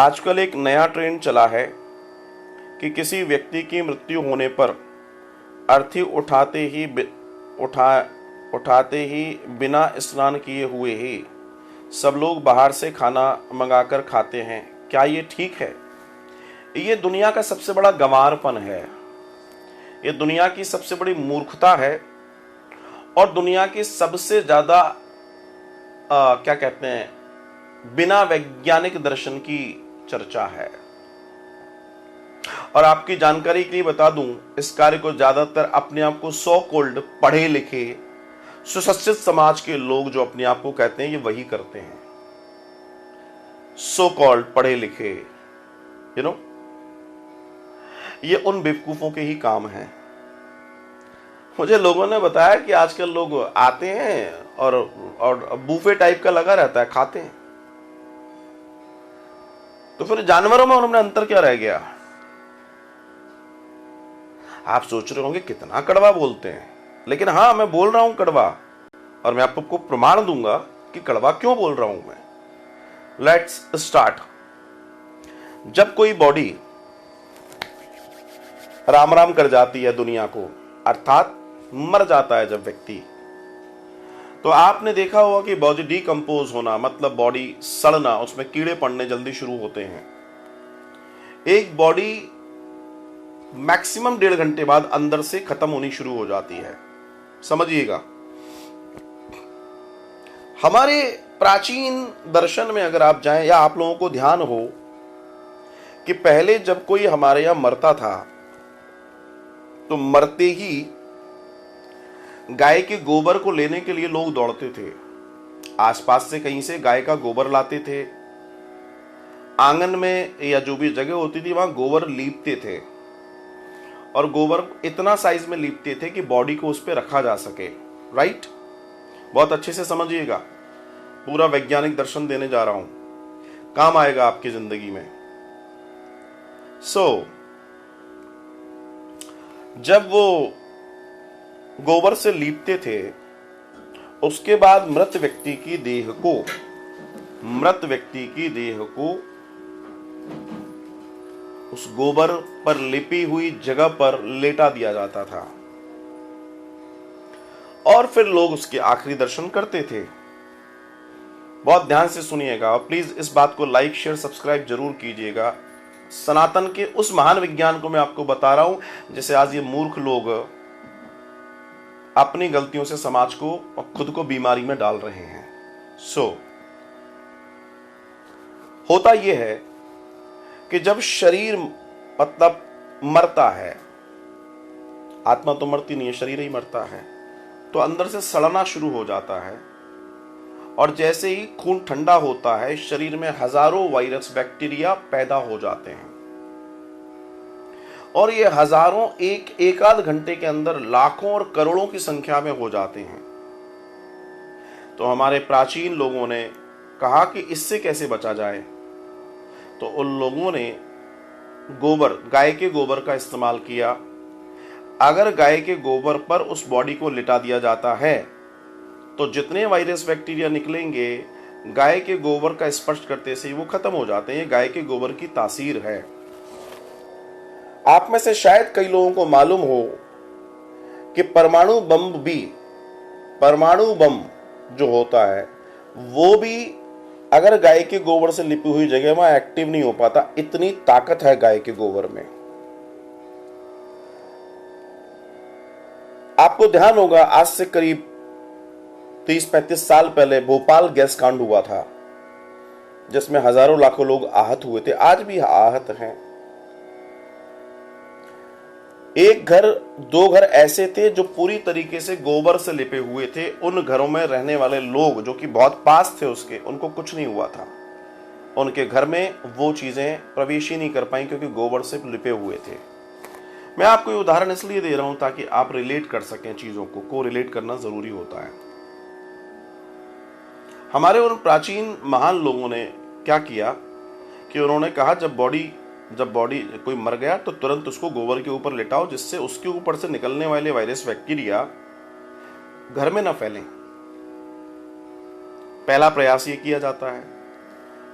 आजकल एक नया ट्रेंड चला है कि किसी व्यक्ति की मृत्यु होने पर अर्थी उठाते ही बिना स्नान किए हुए ही सब लोग बाहर से खाना मंगाकर खाते हैं। क्या ये ठीक है? ये दुनिया का सबसे बड़ा गंवारपन है, ये दुनिया की सबसे बड़ी मूर्खता है और दुनिया की सबसे ज्यादा क्या कहते हैं, बिना वैज्ञानिक दर्शन की चर्चा है। और आपकी जानकारी के लिए बता दूं, इस कार्य को ज्यादातर अपने आप को सो कॉल्ड पढ़े लिखे सुशिक्षित समाज के लोग जो अपने आप को कहते हैं, ये वही करते हैं। सो कॉल्ड पढ़े लिखे, ये उन बेवकूफों के ही काम है। मुझे लोगों ने बताया कि आजकल लोग आते हैं और बूफे टाइप का लगा रहता है, खाते हैं। तो फिर जानवरों में उन्होंने अंतर क्या रह गया? आप सोच रहे होंगे कितना कड़वा बोलते हैं, लेकिन हाँ, मैं बोल रहा हूं कड़वा, और मैं आपको प्रमाण दूंगा कि कड़वा क्यों बोल रहा हूं मैं। Let's start. जब कोई बॉडी राम राम कर जाती है दुनिया को, अर्थात मर जाता है जब व्यक्ति, तो आपने देखा होगा कि बॉडी डिकम्पोज होना मतलब बॉडी सड़ना, उसमें कीड़े पड़ने जल्दी शुरू होते हैं। एक बॉडी मैक्सिमम 1.5 घंटे बाद अंदर से खत्म होनी शुरू हो जाती है। समझिएगा, हमारे प्राचीन दर्शन में अगर आप जाएं या आप लोगों को ध्यान हो कि पहले जब कोई हमारे यहां मरता था तो मरते ही गाय के गोबर को लेने के लिए लोग दौड़ते थे। आसपास से कहीं से गाय का गोबर लाते थे, आंगन में या जो भी जगह होती थी वहां गोबर लीपते थे, और गोबर इतना साइज में लीपते थे कि बॉडी को उस पर रखा जा सके। राइट? बहुत अच्छे से समझिएगा, पूरा वैज्ञानिक दर्शन देने जा रहा हूं, काम आएगा आपकी जिंदगी में। जब वो गोबर से लीपते थे, उसके बाद मृत व्यक्ति की देह को उस गोबर पर लिपी हुई जगह पर लेटा दिया जाता था और फिर लोग उसके आखिरी दर्शन करते थे। बहुत ध्यान से सुनिएगा और प्लीज इस बात को लाइक शेयर सब्सक्राइब जरूर कीजिएगा। सनातन के उस महान विज्ञान को मैं आपको बता रहा हूं जिसे आज ये मूर्ख लोग अपनी गलतियों से समाज को और खुद को बीमारी में डाल रहे हैं। होता यह है कि जब शरीर मतलब मरता है, आत्मा तो मरती नहीं है, शरीर ही मरता है, तो अंदर से सड़ना शुरू हो जाता है, और जैसे ही खून ठंडा होता है शरीर में हजारों वायरस बैक्टीरिया पैदा हो जाते हैं, और ये हजारों एक आध घंटे के अंदर लाखों और करोड़ों की संख्या में हो जाते हैं। तो हमारे प्राचीन लोगों ने कहा कि इससे कैसे बचा जाए, तो उन लोगों ने गाय के गोबर का इस्तेमाल किया। अगर गाय के गोबर पर उस बॉडी को लिटा दिया जाता है तो जितने वायरस बैक्टीरिया निकलेंगे गाय के गोबर का स्पर्श करते से ही वो खत्म हो जाते हैं। गाय के गोबर की तासीर है। आप में से शायद कई लोगों को मालूम हो कि परमाणु बम जो होता है वो भी अगर गाय के गोबर से लिपी हुई जगह में एक्टिव नहीं हो पाता। इतनी ताकत है गाय के गोबर में। आपको ध्यान होगा आज से करीब 30-35 साल पहले भोपाल गैस कांड हुआ था जिसमें हजारों लाखों लोग आहत हुए थे, आज भी आहत हैं। एक घर 2 घर ऐसे थे जो पूरी तरीके से गोबर से लिपे हुए थे। उन घरों में रहने वाले लोग जो कि बहुत पास थे उसके, उनको कुछ नहीं हुआ था। उनके घर में वो चीजें प्रवेश ही नहीं कर पाई क्योंकि गोबर से लिपे हुए थे। मैं आपको ये उदाहरण इसलिए दे रहा हूं ताकि आप रिलेट कर सकें चीजों को रिलेट करना जरूरी होता है। हमारे उन प्राचीन महान लोगों ने क्या किया कि उन्होंने कहा जब बॉडी कोई मर गया तो तुरंत उसको गोबर के ऊपर लिटाओ, जिससे उसके ऊपर से निकलने वाले वायरस बैक्टीरिया घर में ना फैलें। पहला प्रयास ये किया जाता है।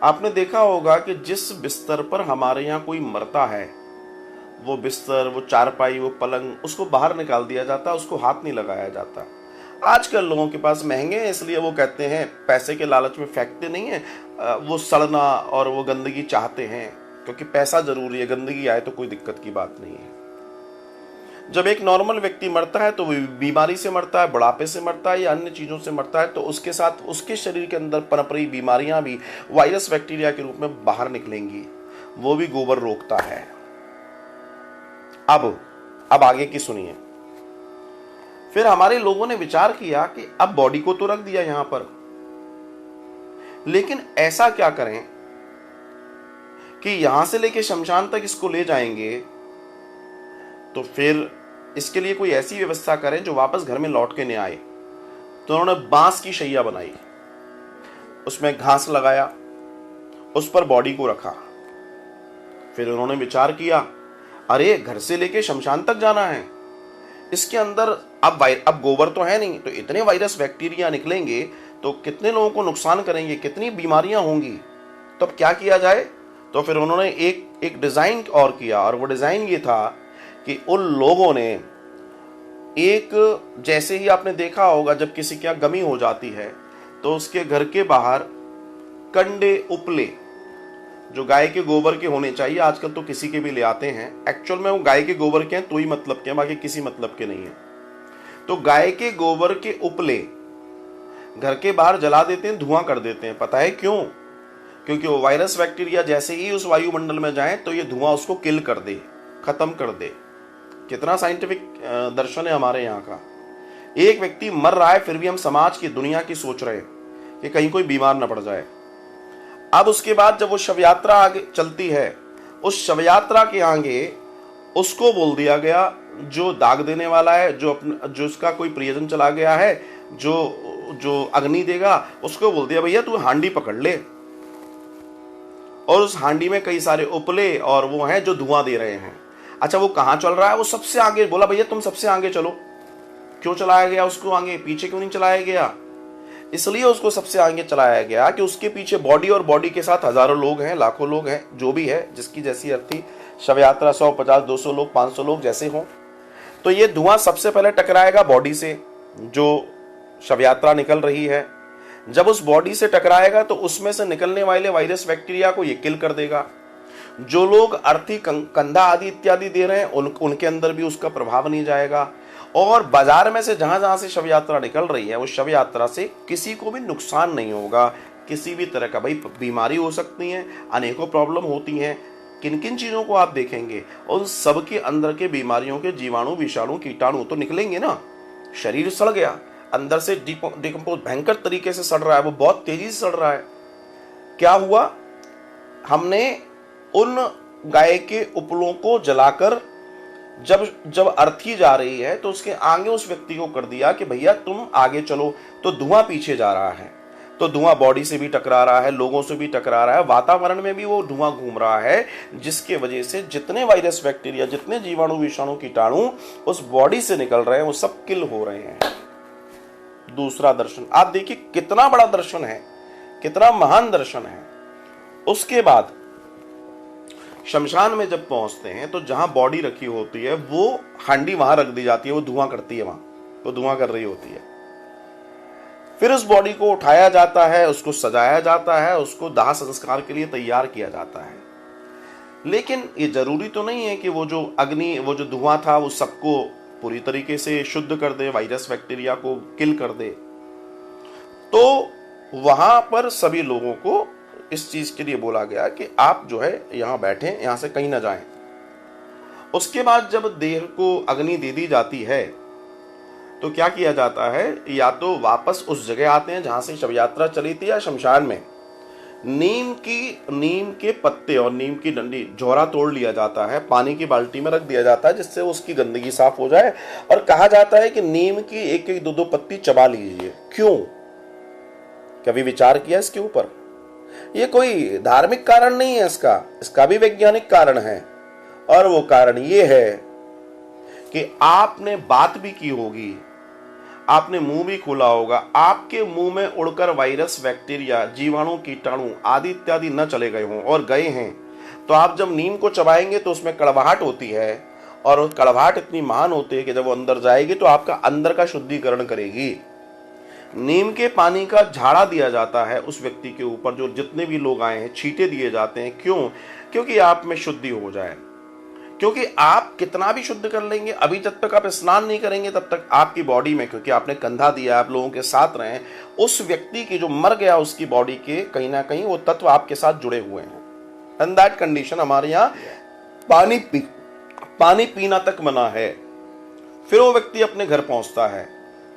आपने देखा होगा कि जिस बिस्तर पर हमारे यहाँ कोई मरता है, वो बिस्तर, वो चारपाई, वो पलंग, उसको बाहर निकाल दिया जाता, उसको हाथ नहीं लगाया जाता। आजकल लोगों के पास महंगे हैं, इसलिए वो कहते हैं, पैसे के लालच में फेंकते नहीं है, वो सड़ना और वो गंदगी चाहते हैं, क्योंकि पैसा जरूरी है, गंदगी आए तो कोई दिक्कत की बात नहीं है। जब एक नॉर्मल व्यक्ति मरता है तो वो बीमारी से मरता है, बुढ़ापे से मरता है या अन्य चीजों से मरता है, तो उसके साथ उसके शरीर के अंदर पनप रही बीमारियां भी वायरस बैक्टीरिया के रूप में बाहर निकलेंगी। वो भी गोबर रोकता है। अब आगे की सुनिए। फिर हमारे लोगों ने विचार किया कि अब बॉडी को तो रख दिया यहां पर, लेकिन ऐसा क्या करें कि यहां से लेके शमशान तक इसको ले जाएंगे, तो फिर इसके लिए कोई ऐसी व्यवस्था करें जो वापस घर में लौट के नहीं आए। तो उन्होंने बांस की शैया बनाई, उसमें घास लगाया, उस पर बॉडी को रखा। फिर उन्होंने विचार किया, अरे घर से लेके शमशान तक जाना है, इसके अंदर अब गोबर तो है नहीं, तो इतने वायरस बैक्टीरिया निकलेंगे तो कितने लोगों को नुकसान करेंगे, कितनी बीमारियां होंगी। तो अब क्या किया जाए? तो फिर उन्होंने एक डिजाइन और किया, और वो डिजाइन ये था कि उन लोगों ने जैसे ही आपने देखा होगा जब किसी के यहाँ गमी हो जाती है तो उसके घर के बाहर कंडे उपले जो गाय के गोबर के होने चाहिए, आजकल तो किसी के भी ले आते हैं, एक्चुअल में वो गाय के गोबर के हैं तो ही मतलब के हैं, बाकी किसी मतलब के नहीं है। तो गाय के गोबर के उपले घर के बाहर जला देते हैं, धुआं कर देते हैं। पता है क्यों? क्योंकि वो वायरस बैक्टीरिया जैसे ही उस वायुमंडल में जाए तो ये धुआं उसको किल कर दे, खत्म कर दे। कितना साइंटिफिक दर्शन है हमारे यहाँ का। एक व्यक्ति मर रहा है फिर भी हम समाज की, दुनिया की सोच रहे हैं कि कहीं कोई बीमार न पड़ जाए। अब उसके बाद जब वो शव यात्रा आगे चलती है, उस शव यात्रा के आगे उसको बोल दिया गया, जो दाग देने वाला है, जो उसका कोई प्रियजन चला गया है, जो अग्नि देगा, उसको बोल दिया, भैया तू हांडी पकड़ ले, और उस हांडी में कई सारे उपले और वो हैं जो धुआं दे रहे हैं। अच्छा, वो कहां चल रहा है? वो सबसे आगे। बोला, भैया तुम सबसे आगे चलो। क्यों चलाया गया उसको आगे? पीछे क्यों नहीं चलाया गया? इसलिए उसको सबसे आगे चलाया गया कि उसके पीछे बॉडी, और बॉडी के साथ हजारों लोग हैं, लाखों लोग हैं, जो भी है, जिसकी जैसी अर्थी शव यात्रा 100, 50, 200 लोग, 500 लोग जैसे हों। तो ये धुआं सबसे पहले टकराएगा बॉडी से, जो शव यात्रा निकल रही है। जब उस बॉडी से टकराएगा तो उसमें से निकलने वाले वायरस बैक्टीरिया को ये किल कर देगा। जो लोग अर्थी, कंधा आदि इत्यादि दे रहे हैं उनके अंदर भी उसका प्रभाव नहीं जाएगा। और बाजार में से जहां जहां से शव यात्रा निकल रही है, उस शव यात्रा से किसी को भी नुकसान नहीं होगा, किसी भी तरह का। भाई बीमारी हो सकती है, अनेकों प्रॉब्लम होती हैं, किन किन चीजों को आप देखेंगे, उन सब के अंदर के बीमारियों के जीवाणु, विषाणु, कीटाणु तो निकलेंगे ना। शरीर सड़ गया, अंदर से डिकम्पोज भयंकर तरीके से सड़ रहा है, वो बहुत तेजी से सड़ रहा है। क्या हुआ? हमने उन गाय के उपलों को जलाकर जब अर्थी जा रही है तो उसके आगे उस व्यक्ति को कर दिया कि भैया तुम आगे चलो। तो धुआं पीछे जा रहा है, तो धुआं बॉडी से भी टकरा रहा है, लोगों से भी टकरा रहा है, वातावरण में भी वो धुआं घूम रहा है, जिसके वजह से जितने वायरस बैक्टीरिया, जितने जीवाणु, विषाणु, कीटाणु उस बॉडी से निकल रहे हैं, वो सब किल हो रहे हैं। दूसरा दर्शन आप देखिए, कितना बड़ा दर्शन है, कितना महान दर्शन है। उसके बाद शमशान में जब पहुंचते हैं तो जहां बॉडी रखी होती है वो हांडी वहां रख दी जाती है, वो धुआं करती है, वहां वो धुआं कर रही होती है। फिर उस बॉडी को उठाया जाता है, उसको सजाया जाता है, उसको दाह संस्कार के लिए तैयार किया जाता है। लेकिन ये जरूरी तो नहीं है कि वो जो अग्नि, वो जो धुआं था, वो सबको पूरी तरीके से शुद्ध कर दे, वायरस बैक्टीरिया को किल कर दे। तो वहां पर सभी लोगों को इस चीज के लिए बोला गया कि आप जो है यहां बैठे, यहां से कहीं ना जाएं। उसके बाद जब देह को अग्नि दे दी जाती है तो क्या किया जाता है? या तो वापस उस जगह आते हैं जहां से शव यात्रा चली थी, या शमशान में नीम के पत्ते और नीम की डंडी, झोरा तोड़ लिया जाता है, पानी की बाल्टी में रख दिया जाता है, जिससे उसकी गंदगी साफ हो जाए। और कहा जाता है कि नीम की एक एक दो पत्ती चबा लीजिए। क्यों? कभी विचार किया इसके ऊपर? ये कोई धार्मिक कारण नहीं है, इसका भी वैज्ञानिक कारण है। और वो कारण ये है कि आपने बात भी की होगी, आपने मुंह भी खोला होगा, आपके मुंह में उड़कर वायरस, बैक्टीरिया, जीवाणु, कीटाणु आदि इत्यादि न चले गए हों और गए हैं, तो आप जब नीम को चबाएंगे तो उसमें कड़वाहट होती है, और वो कड़वाहट इतनी महान होती है कि जब वो अंदर जाएगी तो आपका अंदर का शुद्धिकरण करेगी। नीम के पानी का झाड़ा दिया जाता है उस व्यक्ति के ऊपर, जो जितने भी लोग आए हैं छींटे दिए जाते हैं। क्यों? क्योंकि आप में शुद्धि हो जाए। क्योंकि आप कितना भी शुद्ध कर लेंगे, अभी जब तक आप स्नान नहीं करेंगे तब तक आपकी बॉडी में, क्योंकि आपने कंधा दिया, आप लोगों के साथ रहे, उस व्यक्ति की जो मर गया उसकी बॉडी के कहीं ना कहीं वो तत्व आपके साथ जुड़े हुए हैं। इन दैट कंडीशन हमारे यहाँ पानी पीना तक मना है। फिर वो व्यक्ति अपने घर पहुंचता है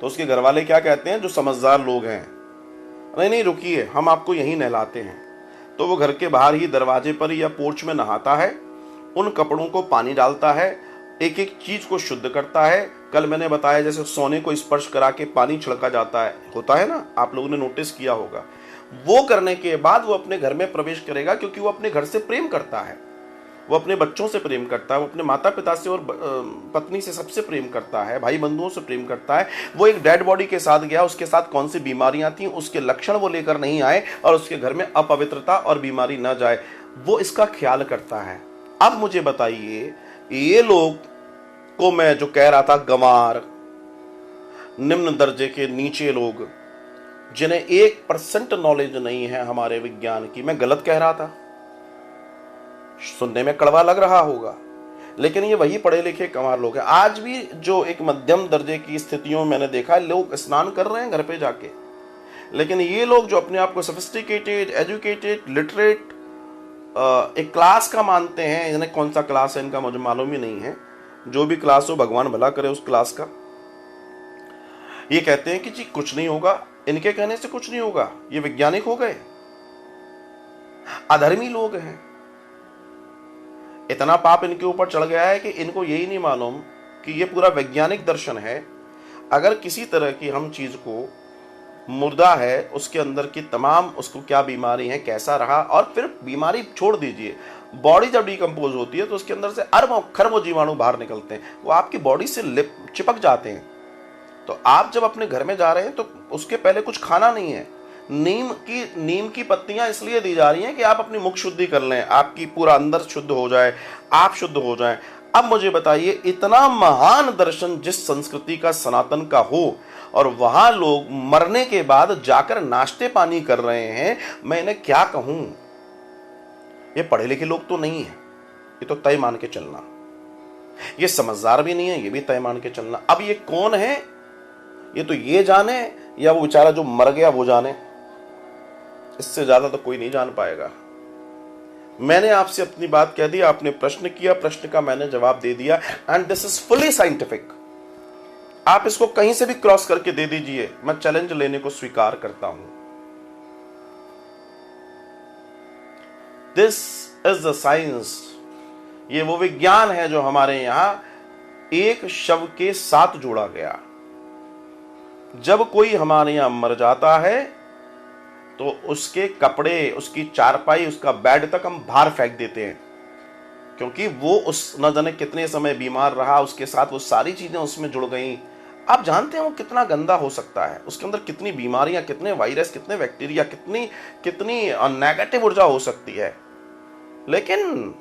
तो उसके घर वाले क्या कहते हैं, जो समझदार लोग हैं, नहीं नहीं रुकिए, हम आपको यहीं नहलाते हैं। तो वो घर के बाहर ही दरवाजे पर या पोर्च में नहाता है, उन कपड़ों को पानी डालता है, एक एक चीज को शुद्ध करता है। कल मैंने बताया जैसे सोने को स्पर्श करा के पानी छिड़का जाता है, होता है ना, आप लोगों ने नोटिस किया होगा। वो करने के बाद वो अपने घर में प्रवेश करेगा, क्योंकि वो अपने घर से प्रेम करता है, वो अपने बच्चों से प्रेम करता है, वो अपने माता पिता से और पत्नी से सबसे प्रेम करता है, भाई बंधुओं से प्रेम करता है। वो एक डेड बॉडी के साथ गया, उसके साथ कौन सी बीमारियां थी उसके लक्षण वो लेकर नहीं आए, और उसके घर में अपवित्रता और बीमारी न जाए, वो इसका ख्याल करता है। अब मुझे बताइए, ये लोग को मैं जो कह रहा था, गंवार, निम्न दर्जे के नीचे लोग, जिन्हें 1% नॉलेज नहीं है हमारे विज्ञान की, मैं गलत कह रहा था, सुनने में कड़वा लग रहा होगा, लेकिन ये वही पढ़े लिखे गंवार लोग हैं। आज भी जो एक मध्यम दर्जे की स्थितियों में मैंने देखा है, लोग स्नान कर रहे हैं घर पे जाके, लेकिन ये लोग जो अपने आप को सोफिस्टिकेटेड, एजुकेटेड, लिटरेट, एक क्लास का मानते हैं, इन्हें कौन सा क्लास है इनका मुझे मालूम ही नहीं है, जो भी क्लास हो भगवान भला करे उस क्लास का, ये कहते हैं कि जी कुछ नहीं होगा, इनके कहने से कुछ नहीं होगा, ये वैज्ञानिक हो गए, अधर्मी लोग हैं। इतना पाप इनके ऊपर चढ़ गया है कि इनको यही नहीं मालूम कि ये पूरा वैज्ञानिक दर्शन है। अगर किसी तरह की हम चीज को, मुर्दा है उसके अंदर की तमाम, उसको क्या बीमारी है, कैसा रहा, और फिर बीमारी छोड़ दीजिए, बॉडी जब डिकम्पोज होती है तो उसके अंदर से अरबों खरबों जीवाणु बाहर निकलते हैं, वो आपकी बॉडी से चिपक जाते हैं। तो आप जब अपने घर में जा रहे हैं तो उसके पहले कुछ खाना नहीं है, नीम की पत्तियां इसलिए दी जा रही हैं कि आप अपनी मुख शुद्धि कर लें, आपकी पूरा अंदर शुद्ध हो जाए, आप शुद्ध हो जाएं। अब मुझे बताइए, इतना महान दर्शन जिस संस्कृति का, सनातन का हो, और वहां लोग मरने के बाद जाकर नाश्ते पानी कर रहे हैं, मैं इन्हें क्या कहूं? ये पढ़े लिखे लोग तो नहीं है, ये तो तय मान के चलना, ये समझदार भी नहीं है, ये भी तय मान के चलना। अब ये कौन है, ये तो ये जाने, या वो बेचारा जो मर गया वो जाने, इससे ज्यादा तो कोई नहीं जान पाएगा। मैंने आपसे अपनी बात कह दी, आपने प्रश्न किया, प्रश्न का मैंने जवाब दे दिया, and this is fully scientific. आप इसको कहीं से भी क्रॉस करके दे दीजिए, मैं चैलेंज लेने को स्वीकार करता हूं। दिस इज द साइंस, ये वो विज्ञान है जो हमारे यहां एक शव के साथ जोड़ा गया। जब कोई हमारे यहां मर जाता है तो उसके कपड़े, उसकी चारपाई, उसका बेड तक हम बाहर फेंक देते हैं, क्योंकि वो उस न जाने कितने समय बीमार रहा, उसके साथ वो सारी चीजें उसमें जुड़ गई। आप जानते हैं वो कितना गंदा हो सकता है, उसके अंदर कितनी बीमारियां, कितने वायरस, कितने बैक्टीरिया, कितनी कितनी नेगेटिव ऊर्जा हो सकती है। लेकिन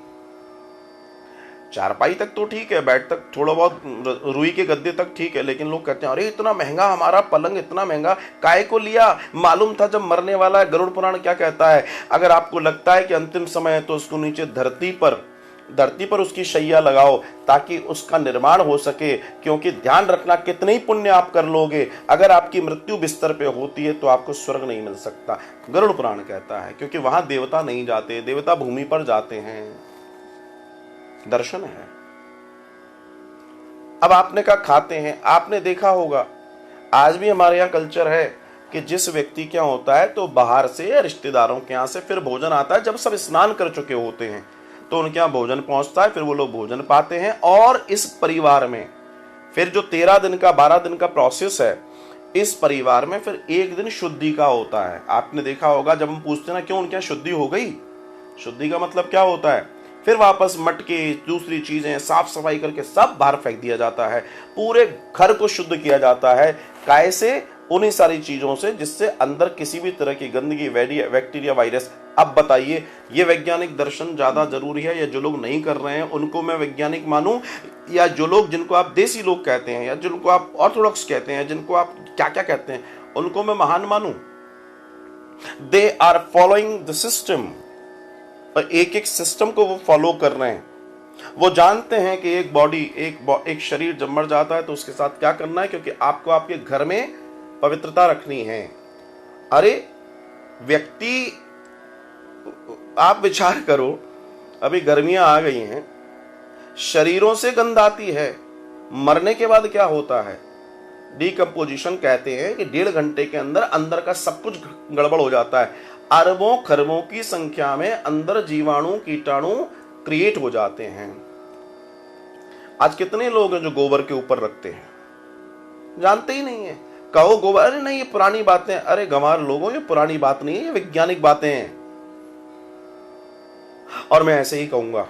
चारपाई तक तो ठीक है, बेड तक, थोड़ा बहुत रुई के गद्दे तक ठीक है, लेकिन लोग कहते हैं अरे इतना महंगा, हमारा पलंग इतना महंगा काहे को लिया, मालूम था जब मरने वाला है। गरुड़ पुराण क्या कहता है, अगर आपको लगता है कि अंतिम समय है तो उसको नीचे धरती पर उसकी शैया लगाओ, ताकि उसका निर्माण हो सके। क्योंकि ध्यान रखना, कितने ही पुण्य आप कर लोगे, अगर आपकी मृत्यु बिस्तर पे होती है तो आपको स्वर्ग नहीं मिल सकता, गरुड़ पुराण कहता है। क्योंकि वहां देवता नहीं जाते, देवता भूमि पर जाते हैं, दर्शन है। अब आपने कहा खाते हैं, आपने देखा होगा आज भी हमारे यहाँ कल्चर है कि जिस व्यक्ति क्या होता है तो बाहर से या रिश्तेदारों के यहाँ से फिर भोजन आता है, जब सब स्नान कर चुके होते हैं तो उनके यहाँ भोजन पहुंचता है, फिर वो लोग भोजन पाते हैं। और इस परिवार में फिर जो 13 दिन का 12 दिन का प्रोसेस है, इस परिवार में फिर एक दिन शुद्धि का होता है। आपने देखा होगा जब हम पूछते हैं ना क्यों उनके यहाँ शुद्धि हो गई, शुद्धि का मतलब क्या होता है, फिर वापस मटके, दूसरी चीजें साफ सफाई करके सब बाहर फेंक दिया जाता है। पूरे घर को शुद्ध किया जाता है। कैसे? उन्हीं सारी चीजों से जिससे अंदर किसी भी तरह की गंदगी, बैक्टीरिया, वायरस। अब बताइए, ये वैज्ञानिक दर्शन ज्यादा जरूरी है या जो लोग नहीं कर रहे हैं उनको मैं वैज्ञानिक मानूं, या जो लोग, जिनको आप देसी लोग कहते हैं या जिनको आप ऑर्थोडॉक्स कहते हैं, जिनको आप क्या क्या कहते हैं, उनको मैं महान मानूं? They are following the system, और एक एक सिस्टम को वो फॉलो कर रहे हैं। वो जानते हैं कि एक बॉडी, एक शरीर जब मर जाता है तो उसके साथ क्या करना है, क्योंकि आपको आपके घर में पवित्रता रखनी है। अरे व्यक्ति, आप विचार करो, अभी गर्मियां आ गई हैं, शरीरों से गंध आती है, मरने के बाद क्या होता है? डिकम्पोजिशन कहते हैं कि 1.5 घंटे के अंदर अंदर का सब कुछ गड़बड़ हो जाता है। अरबों खरबों की संख्या में अंदर जीवाणु, कीटाणु क्रिएट हो जाते हैं। आज कितने लोग हैं जो गोबर के ऊपर रखते हैं? जानते ही नहीं है। कहो गोबर, अरे नहीं ये पुरानी बातें। अरे गंवार लोगों, ये पुरानी बात नहीं है, ये वैज्ञानिक बातें हैं। और मैं ऐसे ही कहूंगा,